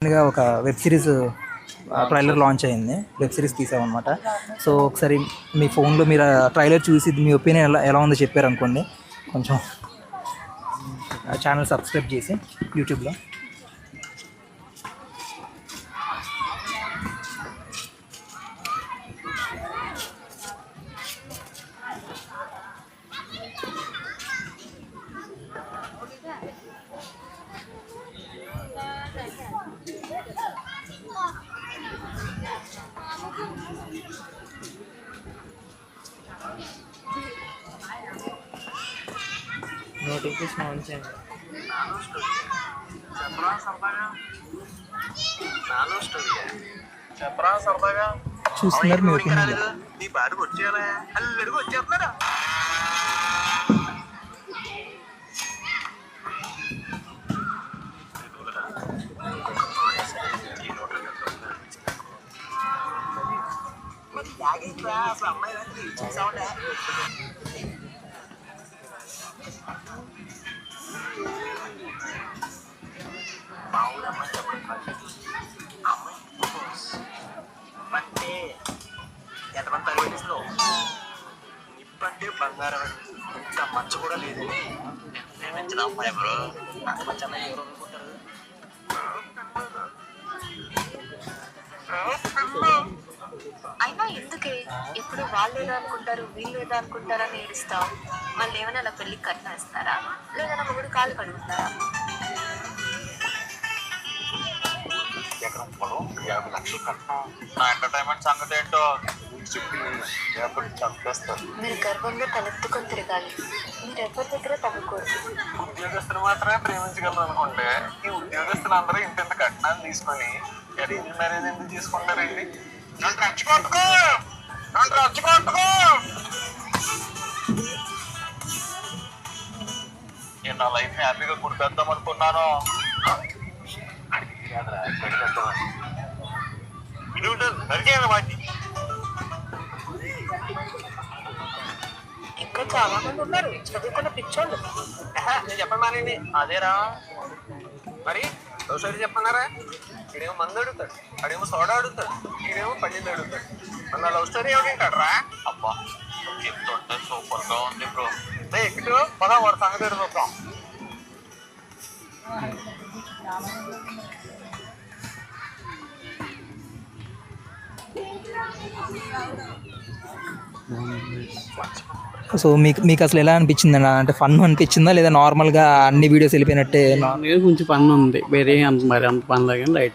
ఒక web series trailer launch అయింది. Web series తీసామన్నమాట. సో ఒకసారి మీ ఫోన్లో మీరు ట్రైలర్ చూసి మీ ఒపీనియన్ ఎలా ఉందో చెప్పారనుకోండి, కొంచెం ఛానల్ సబ్స్క్రైబ్ చేసి యూట్యూబ్లో. నోటిఫికేషన్ ఆన్ చేయండి. చూస్తున్నారు మీ ఒపీనియన్. ఎంతమంది తగ్గేసినావు ఇప్పంటే బంగారం ఇంత మంచి కూడా లేదు. ప్రేమించిన అమ్మాయి బ్రో అంత మంచి అమ్మాయి ఎవరు అనుకుంటారు? అయినా ఎందుకే ఎప్పుడు వాళ్ళు ఏదో అనుకుంటారు వీళ్ళు ఏదో అనుకుంటారని ఏడుస్తావు? మళ్ళీ ఏమైనా అలా పెళ్ళికి కట్టినేస్తారా, లేదా మొగుడు కాళ్ళు కడుగుతారా? ఎకరం పొలం 50 లక్షలు కట్నం. నా ఎంటర్టైన్మెంట్ సంగతి ఏంటో చెప్పి చంపేస్తారు. మీరు గర్వంగా తలెత్తుకొని తిరగాలి. మీరు ఎవరి దగ్గర తగ్గకూడదు. ఉద్యోగస్తులు మాత్రమే ప్రేమించగలరు అనుకుంటే ఈ ఉద్యోగస్తులందరూ ఇంత కట్నాలు తీసుకొని అరేంజ్ మ్యారేజ్ ఎందుకు తీసుకుంటారండి? నన్ను రచ్చుకోట్టుకో, నన్ను రచ్చుకోట్టుకో. నేను నా లైఫ్ హ్యాపీగా గుడిపేద్దాం అనుకున్నాను. ఇంకా చాలా మంది ఉన్నారు చదువుకున్న పిచ్చోళ్ళు. నేను చెప్పమానండి అదేరా. మరి ఒకసారి చెప్పన్నారా? ఈడేమో మందు అడుగుతాడు, అడేమో సోడా అడుగుతాడు, ఈడేమో పన్నీళ్ళు అడుగుతాడు. మన లవ్ స్టోరీ ఏమిటంటాడు రా? అబ్బా చెప్తుంటే సూపర్ గా ఉంది బ్రో. ఎక్కువ పదా వాడు సంగతి చూద్దాం. సో మీకు అసలు ఎలా అనిపించింది అన్న? అంటే ఫన్ అనిపించిందా, లేదా నార్మల్గా అన్ని వీడియోస్ వెళ్ళిపోయినట్టే? కొంచెం ఫన్ ఉంది, వేరే అంత మరి అంత ఫన్ లాగా లైట్.